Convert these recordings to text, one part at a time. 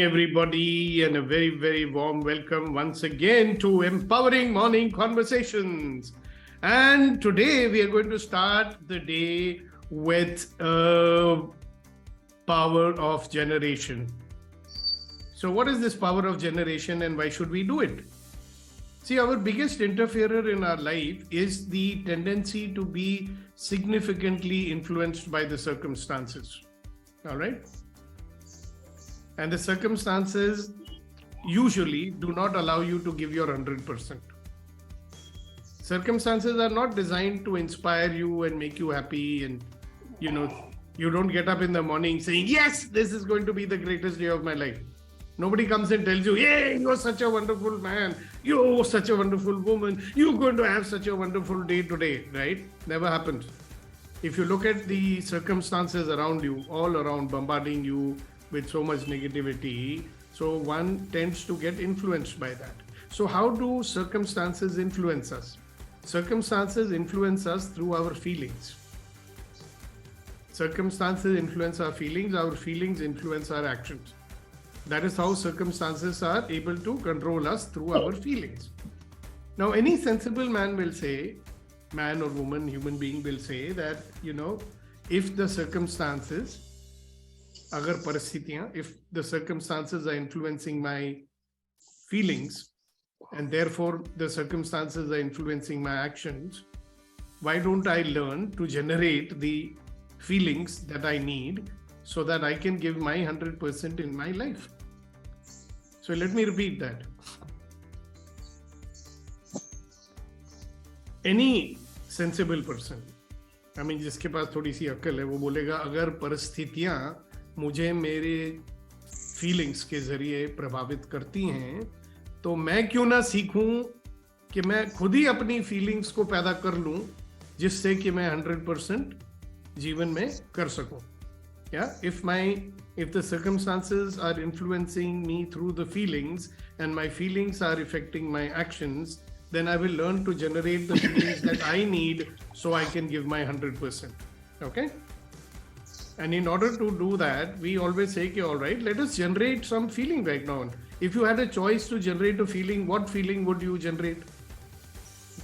Everybody, and a very, very warm welcome once again to Empowering Morning Conversations. And today we are going to start the day with power of generation. So what is this power of generation and why should we do it? See, our biggest interferer in our life is the tendency to be significantly influenced by the circumstances. All right? And the circumstances usually do not allow you to give your 100%. Circumstances are not designed to inspire you and make you happy. And, you don't get up in the morning saying, yes, this is going to be the greatest day of my life. Nobody comes and tells you, hey, you're such a wonderful man. You're such a wonderful woman. You're going to have such a wonderful day today, right? Never happens. If you look at the circumstances around you, all around bombarding you with so much negativity, so one tends to get influenced by that. So how do circumstances influence us? Circumstances influence us through our feelings. Circumstances influence our feelings influence our actions. That is how circumstances are able to control us through our feelings. Now, any sensible man will say, man or woman, human being will say that, if the circumstances if the circumstances are influencing my feelings and therefore the circumstances are influencing my actions, why don't I learn to generate the feelings that I need so that I can give my 100% in my life? So let me repeat that. Any sensible person, जिसके पास थोड़ी सी अक्ल है, वो बोलेगा अगर परिस्थितियां मुझे मेरे फीलिंग्स के जरिए प्रभावित करती हैं तो मैं क्यों ना सीखूं कि मैं खुद ही अपनी फीलिंग्स को पैदा कर लूं जिससे कि मैं 100% जीवन में कर सकूं. If the circumstances are influencing me through the feelings and my feelings are affecting my actions, then I will learn to generate the feelings that I need so I can give my 100%. Okay? And in order to do that, we always say, all right, let us generate some feeling right now. If you had a choice to generate a feeling, what feeling would you generate?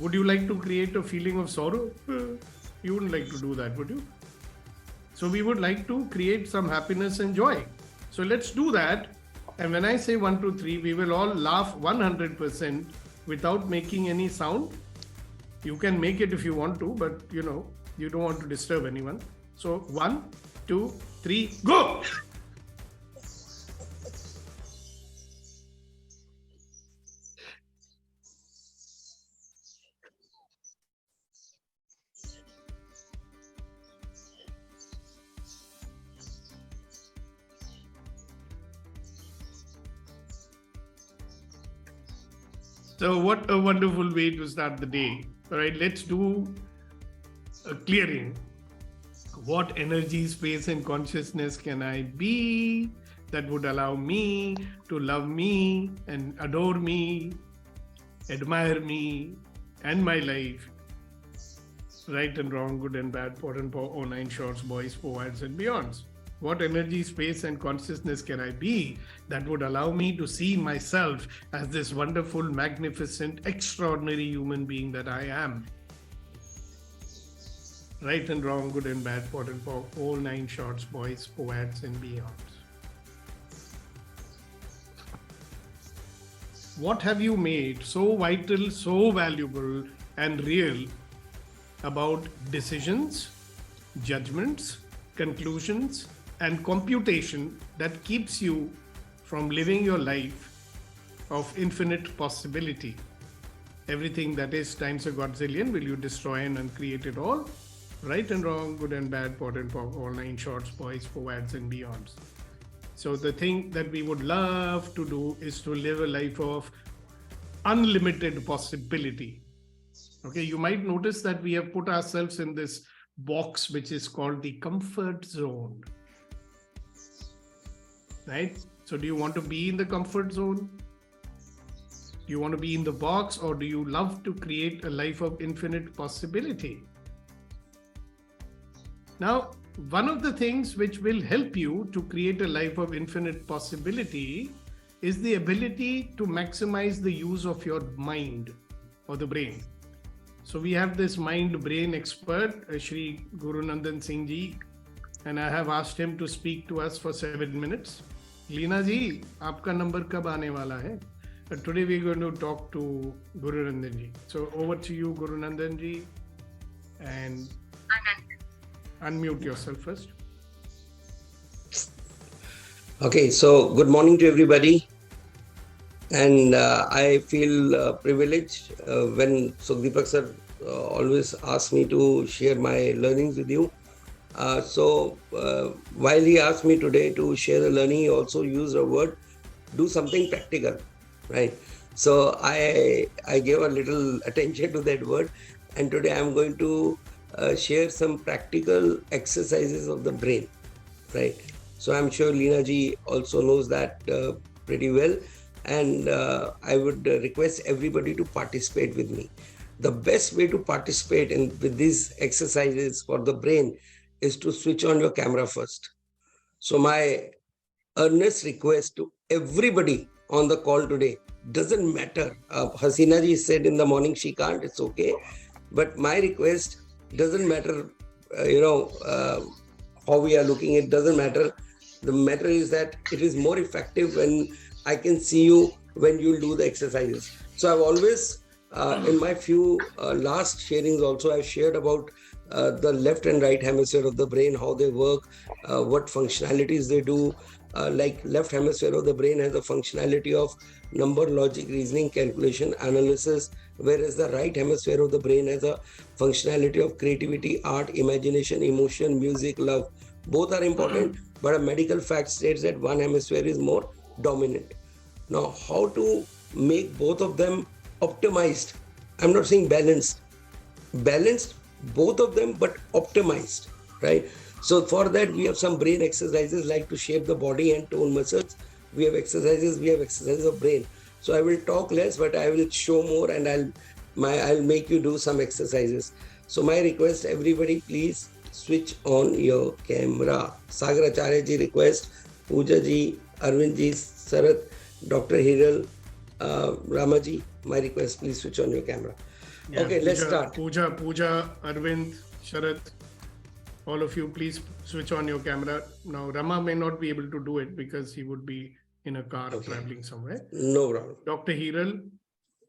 Would you like to create a feeling of sorrow? You wouldn't like to do that, would you? So we would like to create some happiness and joy. So let's do that. And when I say 1, 2, 3, we will all laugh 100% without making any sound. You can make it if you want to, but you don't want to disturb anyone. So 1, 2, 3, go! So what a wonderful way to start the day. All right, let's do a clearing. What energy, space, and consciousness can I be that would allow me to love me and adore me, admire me and my life, right and wrong, good and bad, pot and paw, 09 shorts, boys, poets, and beyonds. What energy, space, and consciousness can I be that would allow me to see myself as this wonderful, magnificent, extraordinary human being that I am? Right and wrong, good and bad, pot and paw, all 9 shorts, boys, poets, and beyonds. What have you made so vital, so valuable, and real about decisions, judgments, conclusions, and computation that keeps you from living your life of infinite possibility? Everything that is times a godzillion, will you destroy and uncreate it all? Right and wrong, good and bad, pot and paw, all 9 shorts, boys, poets, and beyonds. So the thing that we would love to do is to live a life of unlimited possibility. Okay, you might notice that we have put ourselves in this box which is called the comfort zone. Right? So do you want to be in the comfort zone? Do you want to be in the box, or do you love to create a life of infinite possibility? Now, one of the things which will help you to create a life of infinite possibility is the ability to maximize the use of your mind or the brain. So we have this mind brain expert, Shri Guru Nandan Singh ji, and I have asked him to speak to us for 7 minutes. Leena ji, आपका number कब आने वाला है? Today we are going to talk to Guru Nandan ji. So over to you, Guru Nandan ji, and unmute yourself first. Okay, so good morning to everybody. And I feel privileged when Sukhdeepak sir always asks me to share my learnings with you. So while he asked me today to share the learning, he also used a word, do something practical, right? So I gave a little attention to that word, and today I'm going to share some practical exercises of the brain, right? So I'm sure Leena ji also knows that pretty well. And I would request everybody to participate with me. The best way to participate with these exercises for the brain is to switch on your camera first. So my earnest request to everybody on the call today, doesn't matter. Hasina ji said in the morning she can't, it's okay. But my request, doesn't matter, how we are looking, it doesn't matter. The matter is that it is more effective when I can see you when you do the exercises. So I've always, in my few last sharings also, I've shared about the left and right hemisphere of the brain, how they work, what functionalities they do. Like left hemisphere of the brain has a functionality of number, logic, reasoning, calculation, analysis, whereas the right hemisphere of the brain has a functionality of creativity, art, imagination, emotion, music, love. Both are important, but a medical fact states that one hemisphere is more dominant. Now, how to make both of them optimized? I'm not saying balanced, both of them, but optimized, right? So for that, we have some brain exercises like to shape the body and tone muscles. We have exercises of brain. So I will talk less, but I will show more, and I'll make you do some exercises. So my request, everybody, please switch on your camera. Sagar Acharya ji request, Pooja ji, Arvind ji, Sarath, Dr. Hiral, Ramaji, my request, please switch on your camera. Yeah, okay, let's start. Pooja, Arvind, Sharath, all of you, please switch on your camera. Now, Rama may not be able to do it because he would be in a car traveling somewhere. No problem. Dr. Hiral,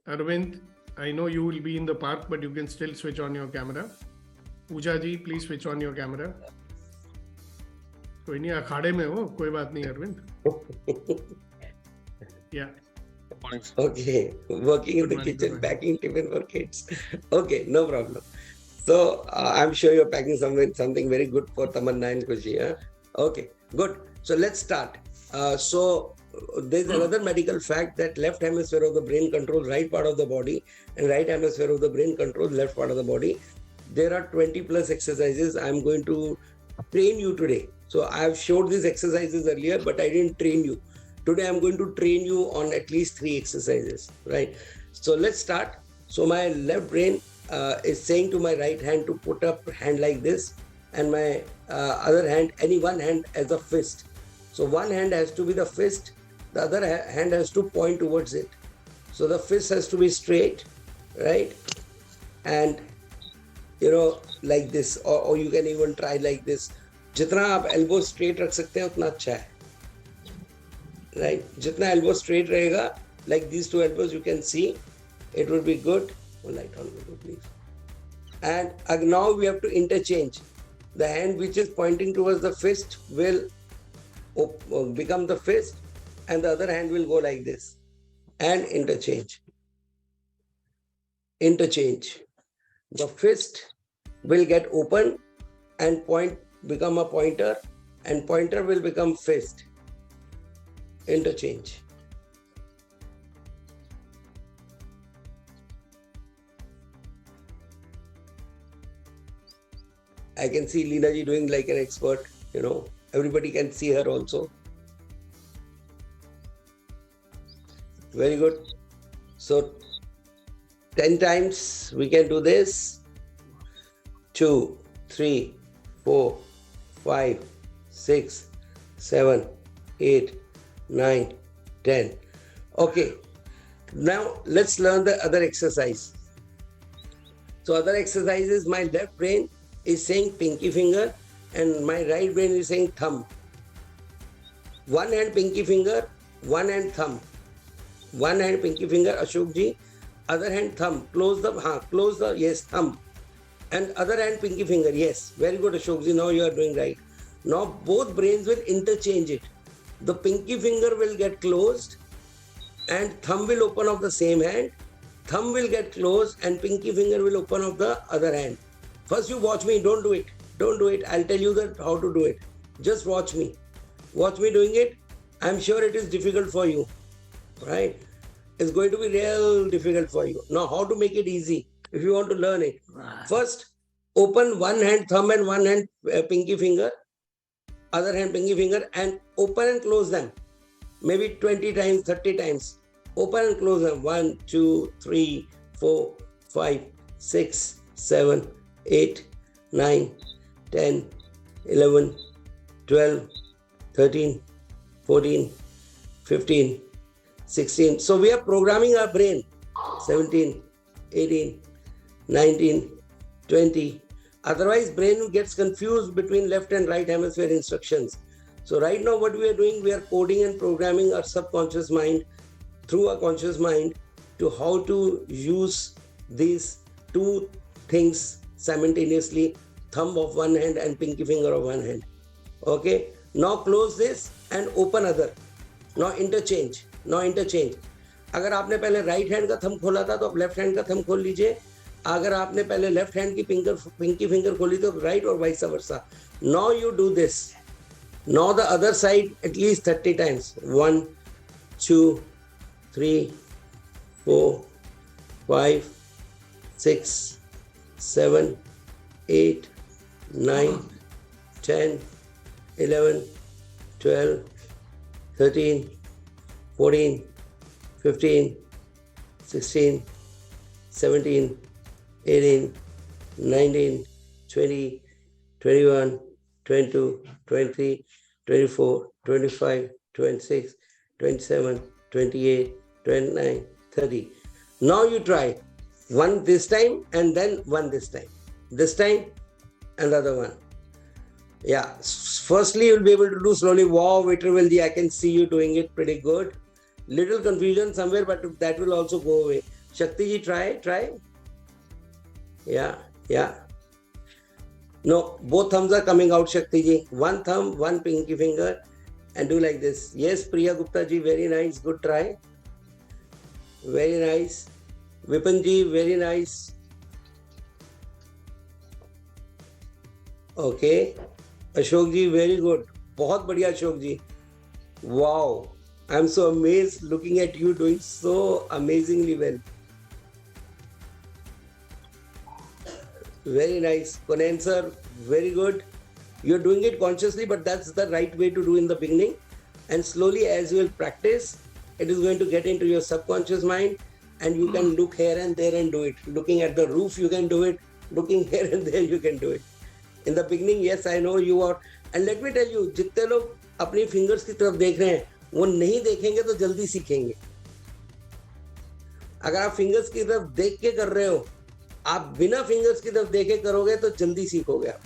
Arvind, I know you will be in the park, but you can still switch on your camera. Pooja ji, please switch on your camera. कोई नहीं अखाड़े में हो कोई बात नहीं Arvind. Yeah. Okay, working in the kitchen, packing tiffin for kids. Okay, no problem. So I'm sure you're packing something very good for Tamanna and Kushi. Huh? Okay, good. So let's start. So there's another medical fact that left hemisphere of the brain controls right part of the body, and right hemisphere of the brain controls left part of the body. There are 20 plus exercises. I'm going to train you today. So I have showed these exercises earlier, but I didn't train you. Today I'm going to train you on at least 3 exercises, right? So let's start. So my left brain is saying to my right hand to put up hand like this, and my other hand, any one hand as a fist. So one hand has to be the fist, the other hand has to point towards it. So the fist has to be straight, right? And like this, or you can even try like this. जितना आप elbow straight रख सकते हैं उतना अच्छा है, right? जितना elbow straight रहेगा, like these two elbows, you can see, it would be good. One light on, please. And now we have to interchange. The hand which is pointing towards the fist will become the fist, and the other hand will go like this, and interchange. The fist will get open and become a pointer, and pointer will become fist. Interchange. I can see Leena ji doing like an expert, everybody can see her also. Very good. So 10 times we can do this. 2, 3, 4, 5, 6, 7, 8, 9, 10. Okay. Now let's learn the other exercise. So other exercise is my left brain is saying pinky finger and my right brain is saying thumb. One hand pinky finger, one hand thumb. One hand pinky finger, Ashok ji. Other hand thumb. Close the, yes, thumb. And other hand pinky finger, yes. Very good, Ashok ji. Now you are doing right. Now both brains will interchange it. The pinky finger will get closed and thumb will open of the same hand. Thumb will get closed and pinky finger will open of the other hand. First you watch me, don't do it. Don't do it. I'll tell you that how to do it. Just watch me. Watch me doing it. I'm sure it is difficult for you. Right? It's going to be real difficult for you. Now how to make it easy if you want to learn it. First, open one hand thumb and one hand pinky finger. Other hand pinky finger and open and close them. Maybe 20 times, 30 times. Open and close them. 1, 2, 3, 4, 5, 6, 7, 8, 9, 10, 11, 12, 13, 14, 15, 16. So we are programming our brain. 17, 18, 19, 20. Otherwise, brain gets confused between left and right hemisphere instructions. So right now what we are doing, we are coding and programming our subconscious mind through our conscious mind to how to use these two things simultaneously, thumb of one hand and pinky finger of one hand. Okay. Now close this and open other. Now interchange. Now interchange. अगर आपने पहले right hand का thumb खोला था तो आप left hand का thumb खोल लीजिए. अगर आपने पहले लेफ्ट हैंड की पिंकी फिंगर खोली तो राइट और vice versa. Now you do this. Now the other side at least 30 times. 1, 2, 3, 4, 5, 6, 7, 8, 9, 10, 11, 12, 13, 14, 15, 16, 17, 18, 19, 20, 21, 22, 23, 24, 25, 26, 27, 28, 29, 30. Now you try one this time and then one this time. This time another one. Yeah. Firstly, you'll be able to do slowly. Wow, Vitravilji, I can see you doing it pretty good. Little confusion somewhere, but that will also go away. Shakti ji, try. Yeah. No, both thumbs are coming out, Shakti ji. One thumb, one pinky finger, and do like this. Yes, Priya Gupta ji, very nice. Good try. Very nice. Vipin ji, very nice. Okay. Ashok ji, very good. बहुत बढ़िया Ashok ji. Wow. I'm so amazed looking at you doing so amazingly well. Very nice. Konen sir, very good. You're doing it consciously, but that's the right way to do in the beginning. And slowly as you will practice, it is going to get into your subconscious mind and you can look here and there and do it. Looking at the roof, you can do it. Looking here and there, you can do it. In the beginning, yes, I know you are. And let me tell you, जितने लोग अपनी fingers की तरफ देख रहे हैं, वो नहीं देखेंगे तो जल्दी सीखेंगे. अगर आप fingers की तरफ देख के कर रहे हो, आप बिना fingers की तरफ देखे करोगे तो जल्दी सीखोगे आप.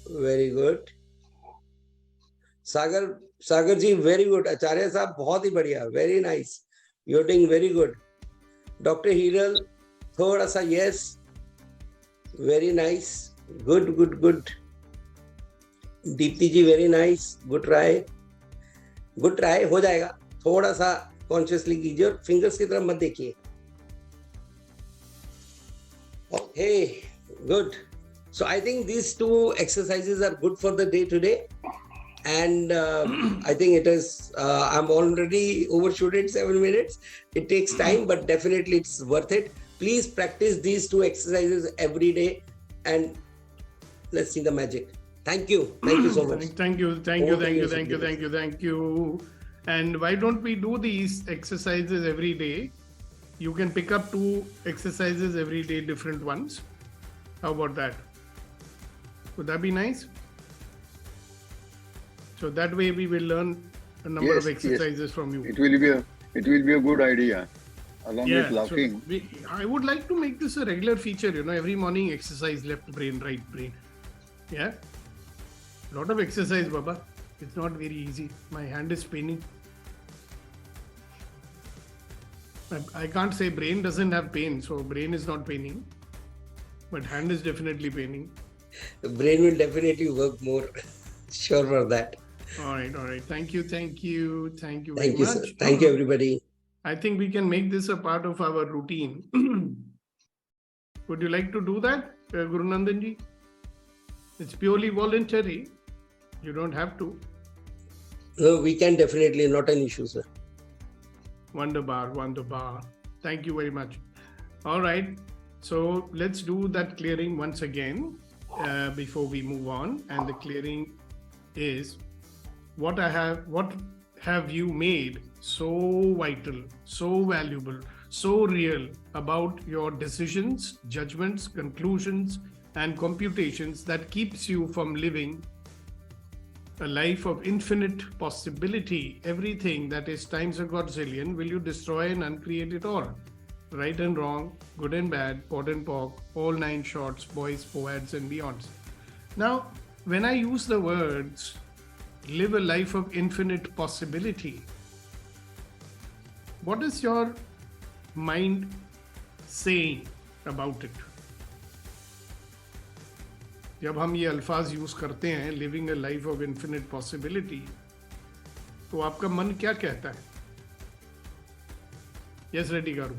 Very good. सागर जी, very good. आचार्य साहब, बहुत ही बढ़िया. Very nice. You're doing very good. Dr. Hiral, थोड़ा सा yes. Very nice. Good. Deepti ji, very nice. Good try. हो जाएगा. थोड़ा सा consciously कीजिए और fingers की तरफ मत देखिए. Okay, good. So I think these two exercises are good for the day today. And I think it is, I'm already overshooted 7 minutes. It takes time, but definitely it's worth it. Please practice these two exercises every day and let's see the magic. Thank you. Thank you so much. Thank you. And why don't we do these exercises every day? You can pick up 2 exercises every day, different ones. How about that? Would that be nice? So that way we will learn a number of exercises from you. It will be a good idea. Along with laughing. So I would like to make this a regular feature, every morning exercise, left brain, right brain. Yeah. Lot of exercise, Baba. It's not very easy. My hand is paining. I can't say brain doesn't have pain, so brain is not paining. But hand is definitely paining. The brain will definitely work more. Sure for that. All right. Thank you very Thank you, much. sir. Thank you, everybody. I think we can make this a part of our routine. Would you like to do that, Guru Nandan ji? It's purely voluntary. You don't have to. No, we can definitely, not an issue, sir. Wonderbar. Thank you very much. All right. So let's do that clearing once again before we move on. And the clearing is what have you made so vital, so valuable, so real about your decisions, judgments, conclusions, and computations that keeps you from living a life of infinite possibility. Everything that is times a godzillion, will you destroy and uncreate it all? Right and wrong, good and bad, pod and pock, all 9 shorts, boys, poads, and beyonds. Now, when I use the words live a life of infinite possibility, what is your mind saying about it? जब हम ये अल्फाज use करते हैं living a life of infinite possibility, तो आपका मन क्या कहता है? Yes Reddy garu.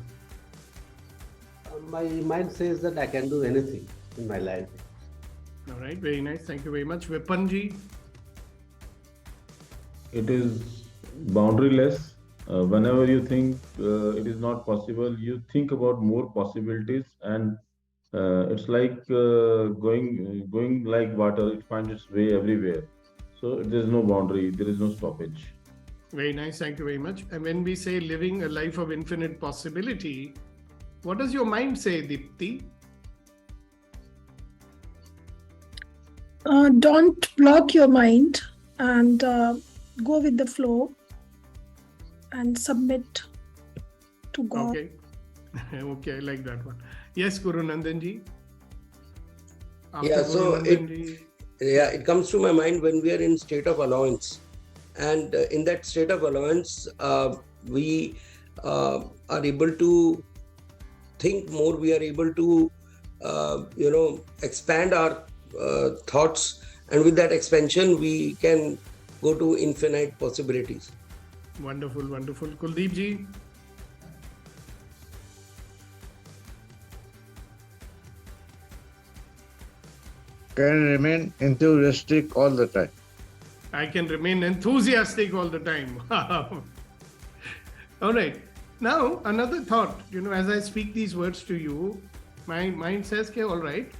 My mind says that I can do anything in my life. All right, very nice. Thank you very much. Vipan ji. It is boundaryless. Whenever you think it is not possible, you think about more possibilities, and it's like going like water. It finds its way everywhere. So there is no boundary. There is no stoppage. Very nice. Thank you very much. And when we say living a life of infinite possibility, what does your mind say, Deepti? Don't block your mind and go with the flow and submit to God. Okay. Okay, I like that one. Yes, Guru Nandan ji. Yeah, so it comes to my mind when we are in state of allowance, and in that state of allowance, we are able to think more. We are able to, expand our thoughts, and with that expansion, we can go to infinite possibilities. Wonderful. Kuldeep ji. Can remain enthusiastic all the time. I can remain enthusiastic all the time. All right. Now, another thought, as I speak these words to you, my mind says, okay, all right,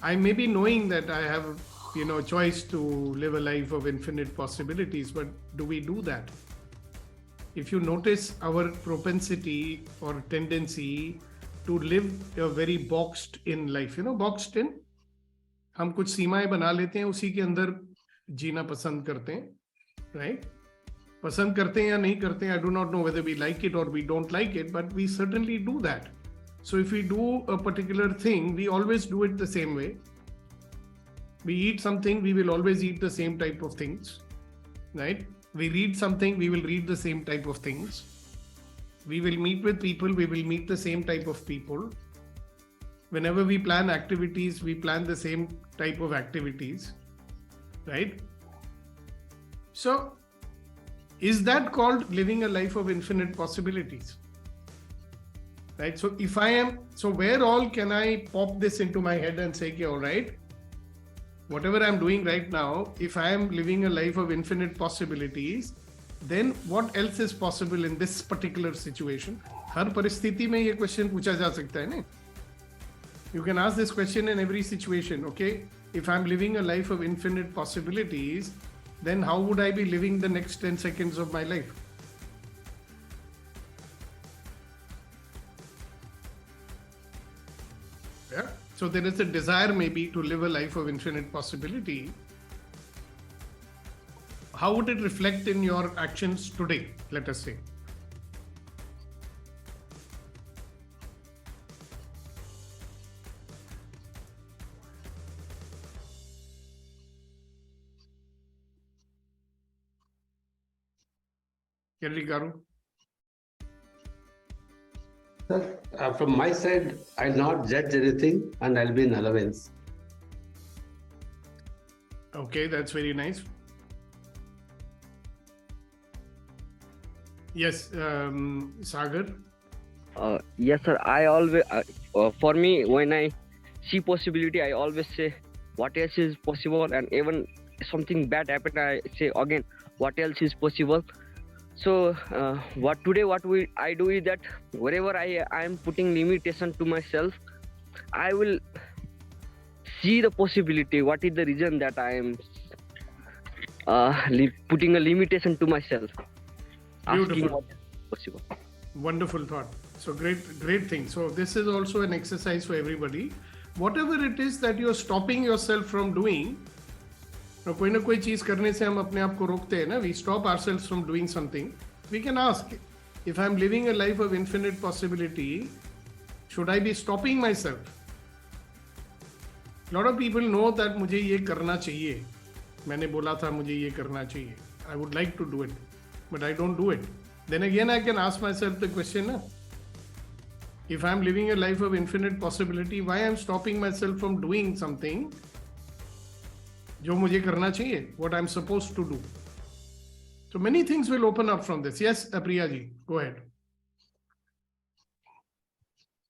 I may be knowing that I have, choice to live a life of infinite possibilities, but do we do that? If you notice our propensity or tendency to live a very boxed in life, boxed in, हम कुछ सीमाएं बना लेते हैं, उसी के अंदर जीना पसंद करते हैं, right? पसंद करते हैं या नहीं करते हैं, I do not know whether we like it or we don't like it, but we certainly do that. So if we do a particular thing, we always do it the same way. We eat something, we will always eat the same type of things, right? We read something, we will read the same type of things. We will meet with people, we will meet the same type of people. Whenever we plan activities, we plan the same type of activities, right? So, is that called living a life of infinite possibilities? Right? So, where all can I pop this into my head and say, okay, all right, whatever I'm doing right now, if I am living a life of infinite possibilities, then what else is possible in this particular situation? हर परिस्थिति में ये question पूछा जा सकता है ना? You can ask this question in every situation, okay? If I'm living a life of infinite possibilities, then how would I be living the next 10 seconds of my life? Yeah. So there is a desire maybe to live a life of infinite possibility. How would it reflect in your actions today, let us say? Kelly Garu? Sir, from my side, I'll not judge anything and I'll be in allowance. Okay, that's very nice. Yes, Sagar? Yes, sir. I always, for me, when I see possibility, I always say, what else is possible? And even something bad happened, I say again, what else is possible? So, what I do is that wherever I am putting limitation to myself, I will see the possibility. What is the reason that I am putting a limitation to myself? Asking Beautiful. what is possible. Wonderful thought. So great thing. So this is also an exercise for everybody. Whatever it is that you're stopping yourself from doing, कोई ना कोई चीज करने से हम अपने आप को रोकते हैं ना. We stop ourselves from doing something. We can ask, if I'm living a life of infinite possibility, should I be stopping myself? A lot of people know that मुझे ये करना चाहिए. मैंने बोला था मुझे ये करना चाहिए. I would like to do it, but I don't do it. Then again, I can ask myself the question, if I'm living a life of infinite possibility, why I'm stopping myself from doing something जो मुझे करना चाहिए, what I'm supposed to do. So many things will open up from this. Yes, Priya ji, go ahead.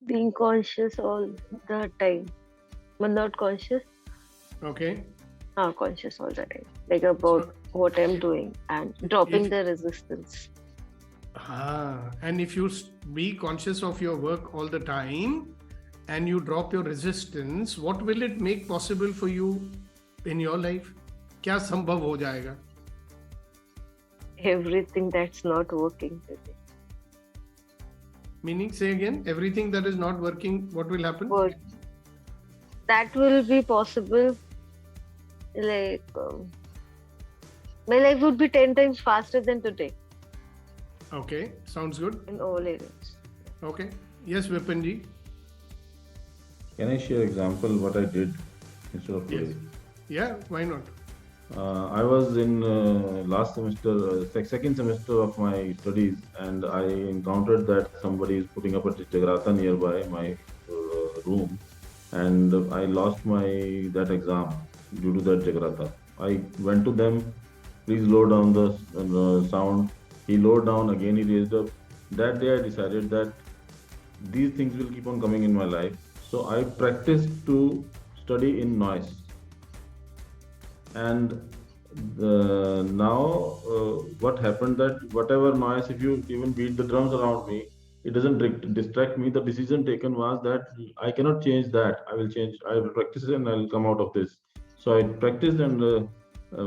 Being conscious all the time, but not conscious. Okay. Conscious all the time, like about what I'm doing and dropping the resistance. And if you be conscious of your work all the time and you drop your resistance, what will it make possible for you in your life? क्या संभव हो जाएगा? Everything that's not working today. Meaning, say again, everything that is not working, what will happen? That will be possible. Like my life would be 10 times faster than today. Okay, sounds good. In all areas. Okay. Yes, Vipin ji. Can I share example what I did instead of today? Yes. Yeah, why not? I was in last semester, second semester of my studies, and I encountered that somebody is putting up a Jagrata nearby my room, and I lost that exam due to that Jagrata. I went to them, please lower down the sound. He lowered down, again he raised up. That day I decided that these things will keep on coming in my life. So I practiced to study in noise. And now what happened that whatever noise, if you even beat the drums around me, it doesn't distract me. The decision taken was that I cannot change that. I will practice it and I will come out of this. So I practiced and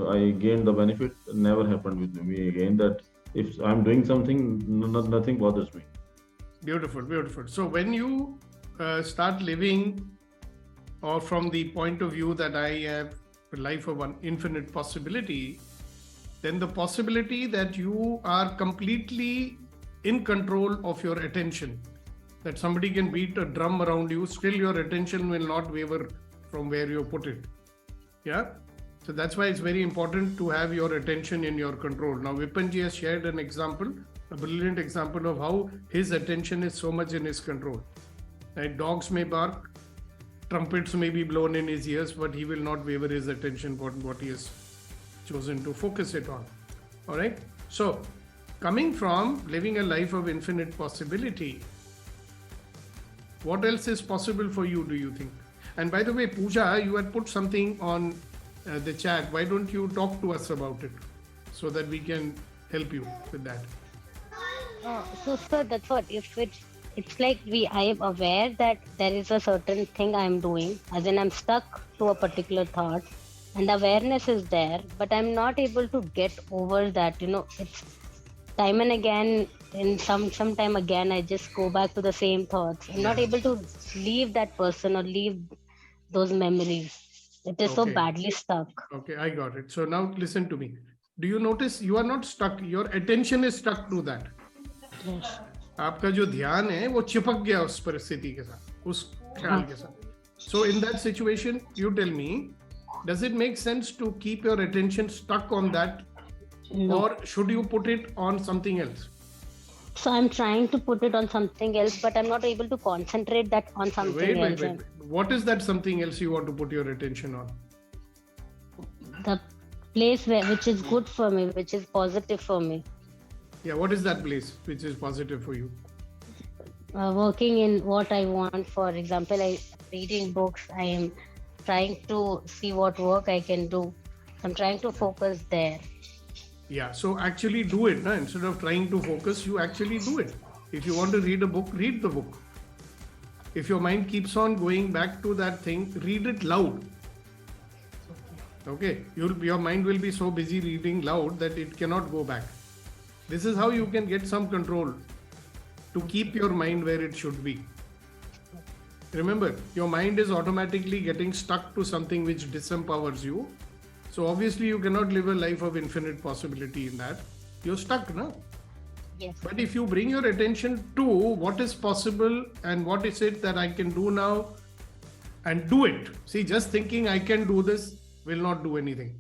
I gained the benefit. Never happened with me again that if I'm doing something, nothing bothers me. Beautiful, beautiful. So when you start living, or from the point of view that I have a life of an infinite possibility, then the possibility that you are completely in control of your attention, that somebody can beat a drum around you, still your attention will not waver from where you put it. Yeah. So that's why it's very important to have your attention in your control. Now, Vipinji has shared an example, a brilliant example of how his attention is so much in his control. Right? Dogs may bark, trumpets may be blown in his ears, but he will not waver his attention on what he has chosen to focus it on. All right. So, coming from living a life of infinite possibility, what else is possible for you, do you think? And by the way, Pooja, you had put something on the chat. Why don't you talk to us about it so that we can help you with that? So sir, that's what, if it's like I am aware that there is a certain thing I am doing, as in I'm stuck to a particular thought, and awareness is there, but I'm not able to get over that. It's time and again, in some time again, I just go back to the same thoughts. I'm not able to leave that person or leave those memories. It is so Okay. badly stuck. Okay, I got it. So now listen to me. Do you notice you are not stuck? Your attention is stuck to that. Yes. आपका जो ध्यान है वो चिपक गया उस परिस्थिति के साथ, उस ख्याल के साथ. So in that situation, you tell me, does it make sense to keep your attention stuck on that, No. or should you put it on something else? So I'm trying to put it on something else, but I'm not able to concentrate that on something else. Wait. What is that something else you want to put your attention on? The place which is good for me, which is positive for me. Yeah, what is that place which is positive for you? Working in what I want. For example, I reading books. I am trying to see what work I can do. I'm trying to focus there. Yeah, so actually do it. Instead of trying to focus, you actually do it. If you want to read a book, read the book. If your mind keeps on going back to that thing, read it loud. Okay, your mind will be so busy reading loud that it cannot go back. This is how you can get some control to keep your mind where it should be. Remember, your mind is automatically getting stuck to something which disempowers you. So obviously you cannot live a life of infinite possibility in that. You're stuck, no? Yes. But if you bring your attention to what is possible and what is it that I can do now and do it. See, just thinking I can do this will not do anything.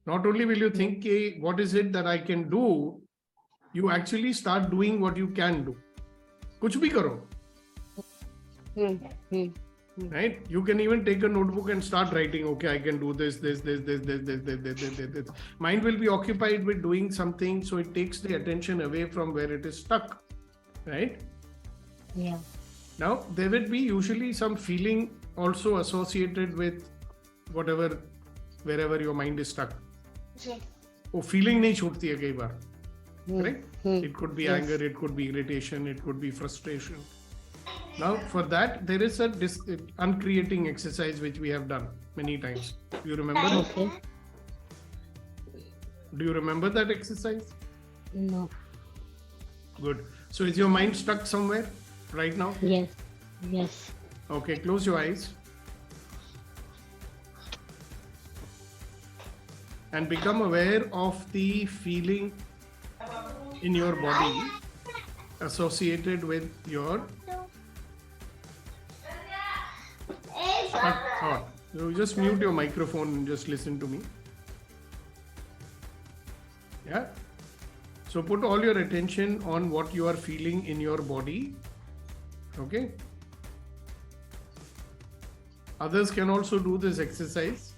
Not only will you think, hey, what is it that I can do, you actually start doing what you can do. Kuch bhi karo. Right? You can even take a notebook and start writing, okay, I can do this. Mind will be occupied with doing something, so it takes the attention away from where it is stuck. Right? Yeah. Now, there will be usually some feeling also associated with whatever, wherever your mind is stuck. वो feeling नहीं छूटती है कई बार. Correct? It could be anger, it could be irritation, it could be frustration. Now, for that, there is a uncreating exercise which we have done many times. Do you remember? Okay. Do you remember that exercise? No. Good. So is your mind stuck somewhere right now? Yes. Yes. Okay, close your eyes. And become aware of the feeling in your body associated with your thought. So just mute your microphone and just listen to me. Yeah. So put all your attention on what you are feeling in your body. Okay. Others can also do this exercise.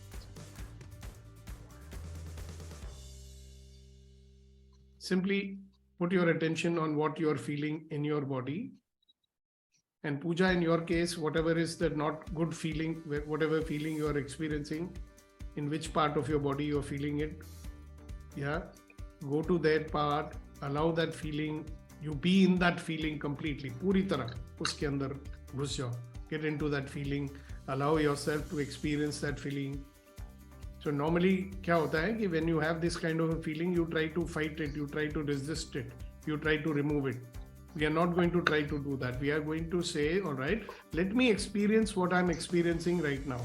Simply put your attention on what you are feeling in your body. And Pooja, in your case, whatever is the not good feeling, whatever feeling you are experiencing, in which part of your body you are feeling it, yeah, go to that part, allow that feeling, you be in that feeling completely, puri tarah, uske andar ghus jao, get into that feeling, allow yourself to experience that feeling. So normally, क्या होता है कि when you have this kind of a feeling, you try to fight it, you try to resist it, you try to remove it. We are not going to try to do that. We are going to say, all right, let me experience what I'm experiencing right now.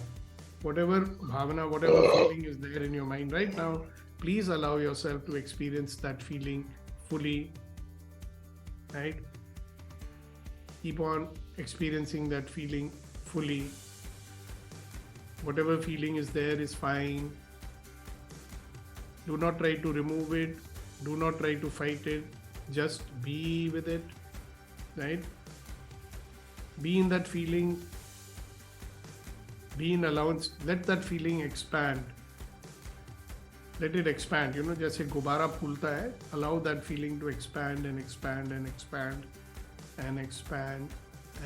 Whatever bhavana, whatever feeling is there in your mind right now, please allow yourself to experience that feeling fully, right? Keep on experiencing that feeling fully. Whatever feeling is there is fine. Do not try to remove it. Do not try to fight it. Just be with it, right? Be in that feeling. Be in allowance. Let that feeling expand. Let it expand. You know, जैसे गुब्बारा फूलता है. Allow that feeling to expand and expand and expand and expand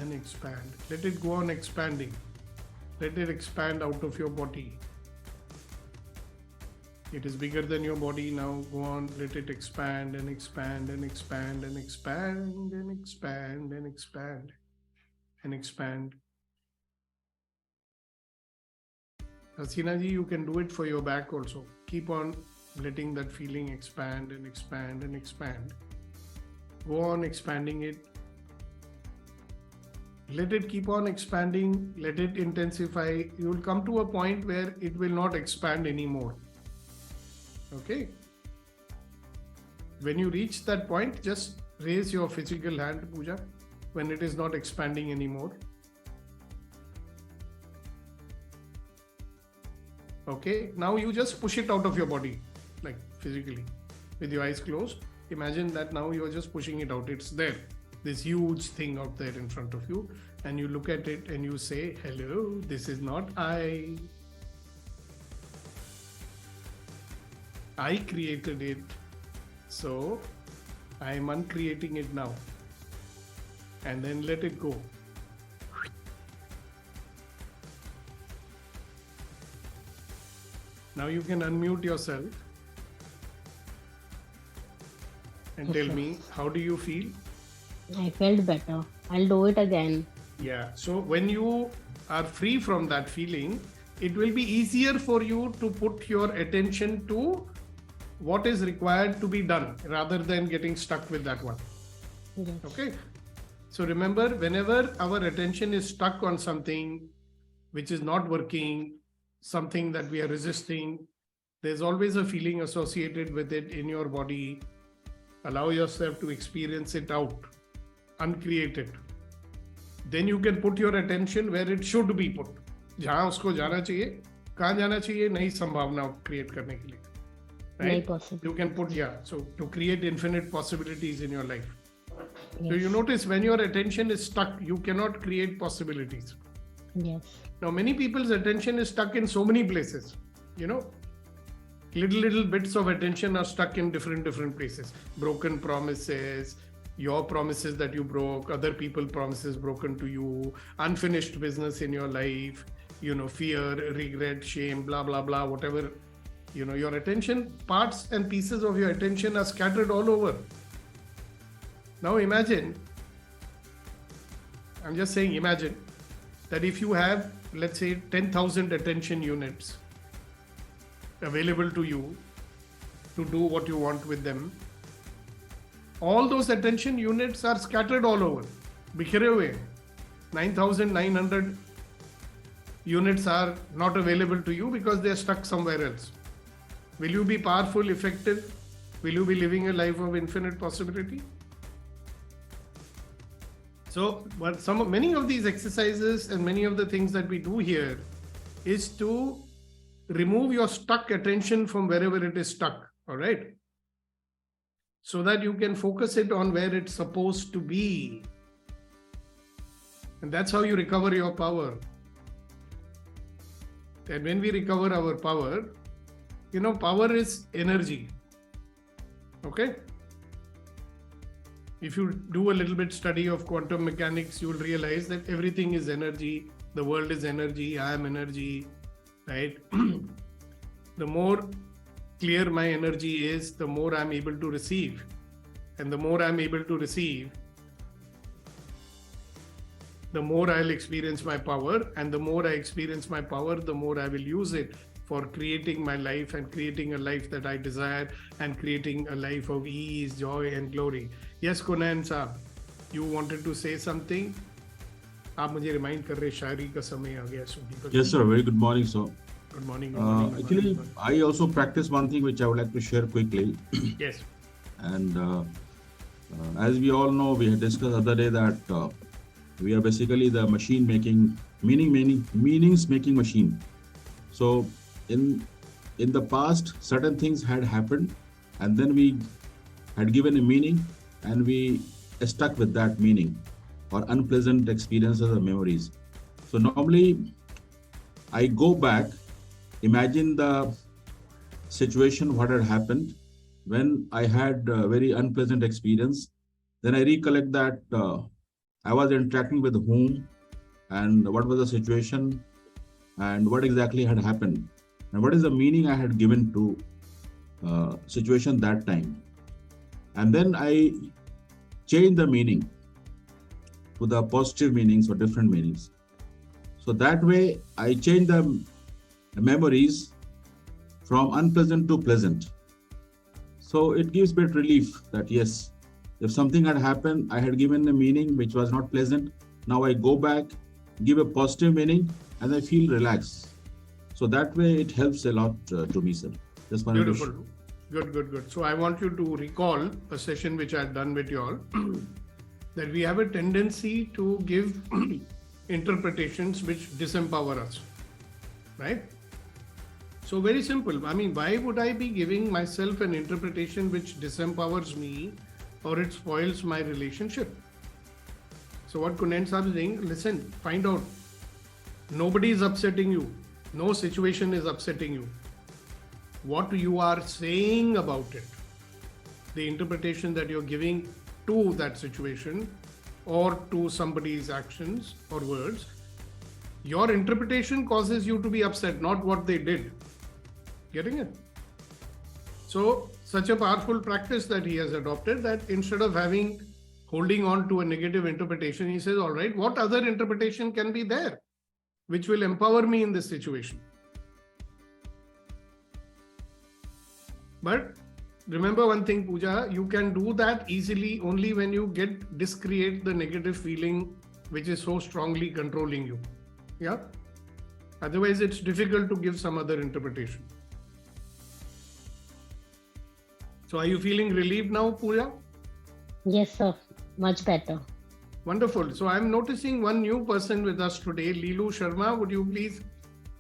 and expand. Let it go on expanding. Let it expand out of your body. It is bigger than your body now. Go on, let it expand and expand and expand and expand and expand and expand and expand. Hasina ji, you can do it for your back also. Keep on letting that feeling expand and expand and expand. Go on expanding it. let it keep on expanding, let it intensify. You will come to a point where it will not expand anymore. Okay? When you reach that point, just raise your physical hand, Pooja, when it is not expanding anymore. Okay, now you just push it out of your body, like physically, with your eyes closed. Imagine that now you're just pushing it out. It's there, this huge thing out there in front of you, and you look at it and you say, hello, this is not I. I created it, so I am uncreating it now. And then let it go. Now you can unmute yourself and tell me, how do you feel? I felt better. I'll do it again. Yeah, so when you are free from that feeling, it will be easier for you to put your attention to what is required to be done rather than getting stuck with that one. Yes. Okay, so remember, whenever our attention is stuck on something which is not working, something that we are resisting, there's always a feeling associated with it in your body. Allow yourself to experience it out, uncreate it. Then you can put your attention where it should be put. जहाँ उसको जाना चाहिए, कहाँ जाना चाहिए, नई संभावना create करने के लिए. Right? You can put, so to create infinite possibilities in your life. Yes. So you notice when your attention is stuck, you cannot create possibilities. Yes. Now, many people's attention is stuck in so many places, little bits of attention are stuck in different places. Broken promises, your promises that you broke, other people's promises broken to you, unfinished business in your life, fear, regret, shame, blah, blah, blah, whatever. Your attention, parts and pieces of your attention are scattered all over. Now imagine, I'm just saying, imagine that if you have, let's say, 10,000 attention units available to you to do what you want with them, all those attention units are scattered all over, bikhre hue. 9,900 units are not available to you because they are stuck somewhere else. Will you be powerful, effective? Will you be living a life of infinite possibility? So, many of these exercises and many of the things that we do here is to remove your stuck attention from wherever it is stuck, all right? So that you can focus it on where it's supposed to be. And that's how you recover your power. And when we recover our power, power is energy. Okay? If you do a little bit study of quantum mechanics, you will realize that everything is energy. The world is energy. I am energy. Right? The more clear my energy is, the more I'm able to receive. And the more I'm able to receive, the more I'll experience my power. And the more I experience my power, the more I will use it for creating my life and creating a life that I desire and creating a life of ease, joy and glory. Yes, Kunan Saab, you wanted to say something? आप मुझे remind कर रहे शायरी का समय आ गया. Yes, sir. Very good morning, sir. Good morning. Actually, I also practice one thing which I would like to share quickly. Yes. And as we all know, we had discussed the other day that we are basically the machine making, meanings making machine. So in the past, certain things had happened and then we had given a meaning and we stuck with that meaning or unpleasant experiences or memories. So normally I go back, imagine the situation, what had happened when I had a very unpleasant experience. Then I recollect that I was interacting with whom and what was the situation and what exactly had happened and what is the meaning I had given to situation that time. And then I change the meaning to the positive meanings or different meanings. So that way I change the memories from unpleasant to pleasant. So it gives bit relief that yes, if something had happened, I had given a meaning which was not pleasant. Now I go back, give a positive meaning, and I feel relaxed. So that way it helps a lot to me, sir. Just wanted Beautiful. Good. So I want you to recall a session which I've done with you all, that we have a tendency to give interpretations which disempower us, right? So very simple. I mean, why would I be giving myself an interpretation which disempowers me or it spoils my relationship? So what Kunal Saab is saying, listen, find out. Nobody is upsetting you. No situation is upsetting you. What you are saying about it, the interpretation that you're giving to that situation or to somebody's actions or words, your interpretation causes you to be upset, not what they did. Getting it? So, such a powerful practice that he has adopted, that instead of holding on to a negative interpretation, he says, all right, what other interpretation can be there which will empower me in this situation? But remember one thing, Pooja, you can do that easily only when you discreate the negative feeling which is so strongly controlling you. Yeah? Otherwise, it's difficult to give some other interpretation. So are you feeling relieved now, Pooja? Yes, sir. Much better. Wonderful. So I'm noticing one new person with us today. Leelu Sharma, would you please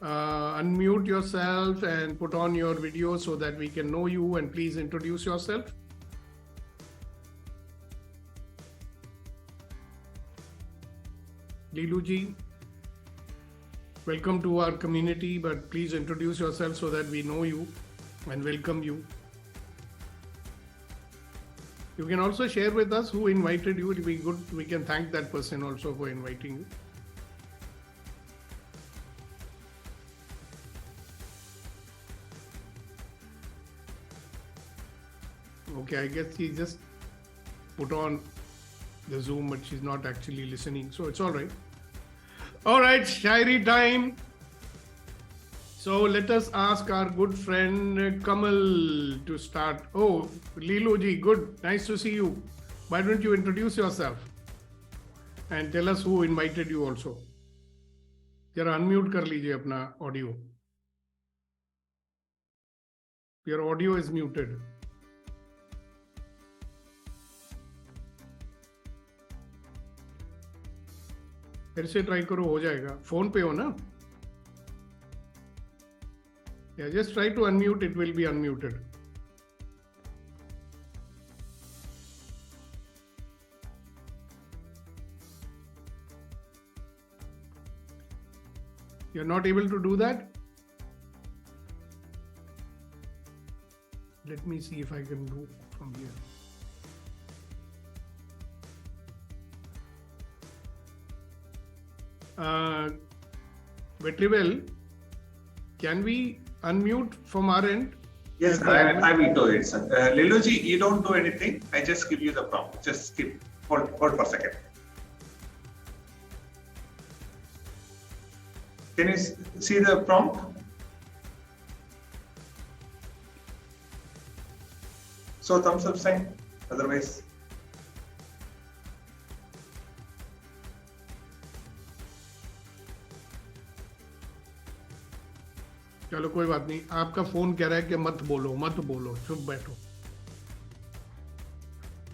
unmute yourself and put on your video so that we can know you, and please introduce yourself. Leelu ji, welcome to our community, but please introduce yourself so that we know you and welcome you. You can also share with us who invited you. It will be good. We can thank that person also for inviting you. Okay, I guess she just put on the Zoom, but she's not actually listening. So it's all right. All right, Shairi time. So let us ask our good friend Kamal to start. Oh, Leelu ji, good. Nice to see you. Why don't you introduce yourself and tell us who invited you also. Jara unmute kar lijiye apna audio. Your audio is muted. फिर से try करो, हो जाएगा. Phone पे हो ना? Yeah, just try to unmute. It will be unmuted. You're not able to do that? Let me see if I can do from here. Vetrivel, can we unmute from our end? Yes, I will do it, sir. Leelu ji, you don't do anything. I just give you the prompt. Just skip. Hold for a second. Can you see the prompt? So thumbs up sign. Otherwise. चलो कोई बात नहीं. आपका phone कह रहा है कि मत बोलो, चुप बैठो.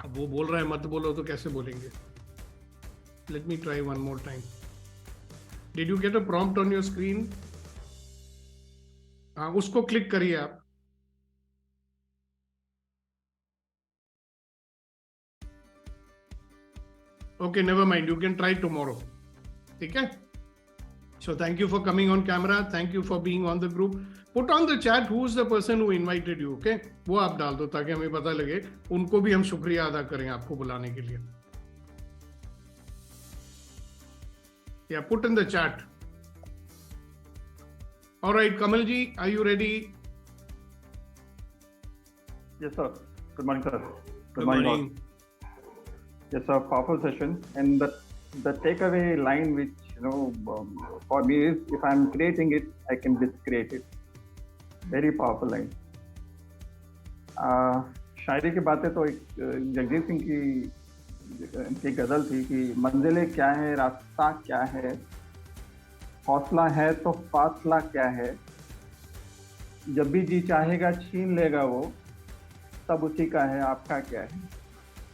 अब वो बोल रहा है मत बोलो तो कैसे बोलेंगे? Let me try one more time. Did you get a prompt on your screen? हाँ, उसको क्लिक करिए आप. Okay, never mind. You can try tomorrow. ठीक है? So thank you for coming on camera. Thank you for being on the group. Put on the chat who is the person who invited you. Okay? वो आप डाल दो ताकि हमें पता लगे. उनको भी हम शुक्रिया अदा करें आपको बुलाने के लिए. Yeah, put in the chat. All right, Kamal ji, are you ready? Yes, sir. Good morning, sir. Good morning. Yes, sir. Powerful session. And the takeaway line which for me is, if I'm creating it, I can discreate it. Very powerful line. शायरी की बातें तो जगजीत सिंह की इनकी गजल थी कि मंजिलें क्या है, रास्ता क्या है, हौसला है तो फासला क्या है, जब भी जी चाहेगा छीन लेगा वो, सब उसी का है, आपका क्या है.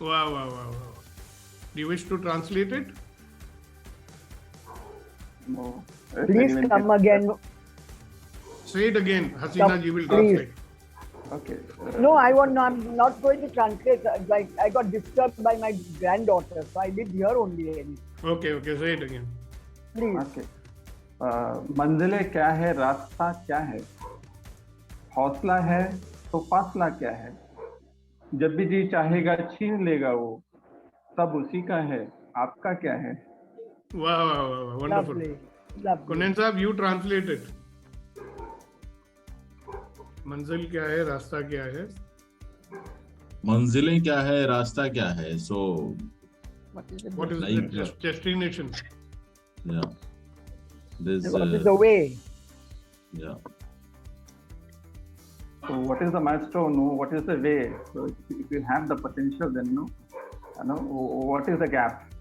Wow, wow, wow, wow. Do you wish to translate it? No. Please come again. Say it again. Hasina ji will Please. translate. Okay. No, I'm not going to translate. Like I got disturbed by my granddaughter, so I did hear only. Okay, okay. Say it again. Please. Okay. मंजिलें क्या है, रास्ता क्या है, हौसला है तो फासला क्या है, जब भी जी चाहेगा छीन लेगा वो, सब उसी का है, आपका क्या है. Wow, wow, wow. Wonderful. Lovely. Kunen sahab, you translate it. मंजिल क्या है, रास्ता क्या है? मंजिलें क्या है, रास्ता क्या है? So What is like, the destination? Yeah. This, what is the way? Yeah. So what is the milestone? No, what is the way? So if you have the potential, then no. What is the gap?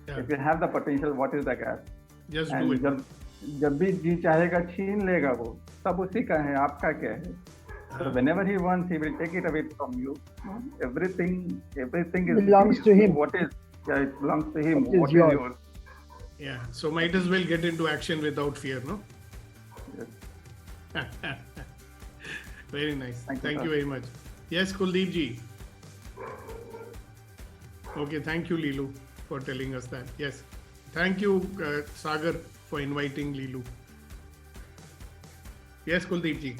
Yeah. If you have the potential, what is the gap? Just And do it. जब भी जी चाहेगा छीन लेगा वो, सब उसी का है, आपका क्या है. So whenever he wants, he will take it away from you. Everything is Belongs to him. What is? Yeah, it belongs to him. What is What is yours? yours? Yeah. So might as well get into action without fear, no? Yes. Very nice. Thank you, Thank sir. you very much. Yes, Kuldeep ji. Okay, thank you, Leelu, for telling us that. Yes. Thank you, Sagar, for inviting Leelu. Yes, Kuldeep ji.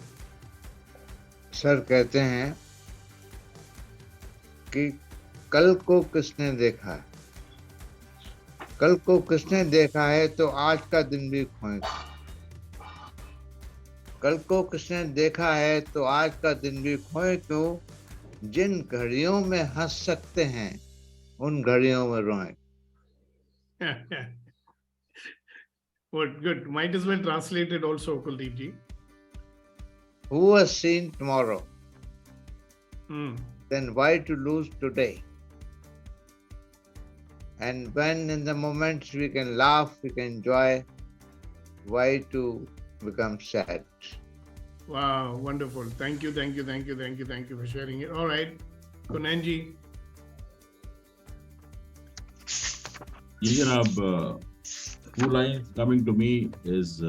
Sir कहते हैं कि कल को किसने देखा है, कल को किसने देखा है तो आज का दिन भी खोएगा, कल को किसने देखा है तो आज का दिन भी खोए क्यों, जिन घड़ियों में हंस सकते हैं उन घड़ियों में रोएं. What good. Might as well translate it also, Kuldeep ji. Who has seen tomorrow? Hmm. Then why to lose today? And when in the moments we can laugh, we can enjoy, why to become sad? Wow, wonderful. Thank you for sharing it. All right, Kunen ji. Two lines coming to me is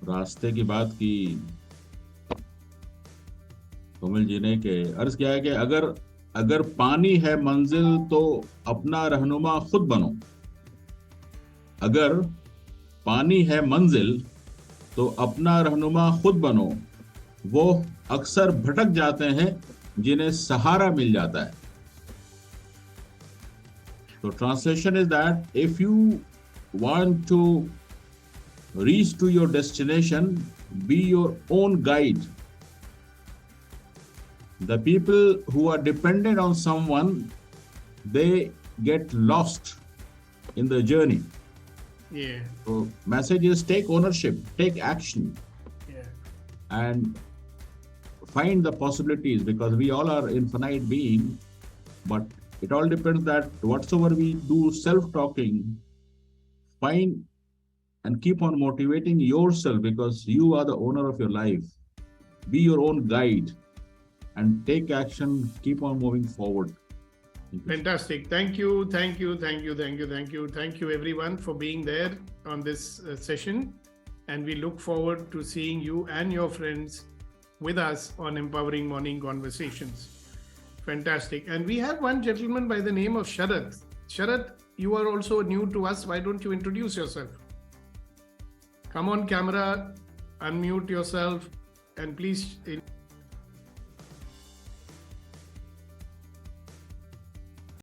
रास्ते की बात की कोमल जी ने के अर्ज किया है कि अगर पानी है मंजिल तो अपना रहनुमा खुद बनो. अगर पानी है मंजिल तो अपना रहनुमा खुद बनो. वो अक्सर भटक जाते हैं जिन्हें सहारा मिल जाता है. So translation is that if you want to reach to your destination, be your own guide. The people who are dependent on someone, they get lost in the journey. Yeah. So message is take ownership, take action, Yeah. and find the possibilities, because we all are infinite being, but it all depends that whatsoever we do self-talking, find and keep on motivating yourself, because you are the owner of your life. Be your own guide and take action, keep on moving forward. Fantastic. Thank you everyone for being there on this session, and we look forward to seeing you and your friends with us on Empowering Morning Conversations. Fantastic. And we have one gentleman by the name of Sharat. Sharat, you are also new to us. Why don't you introduce yourself? Come on camera, unmute yourself, and please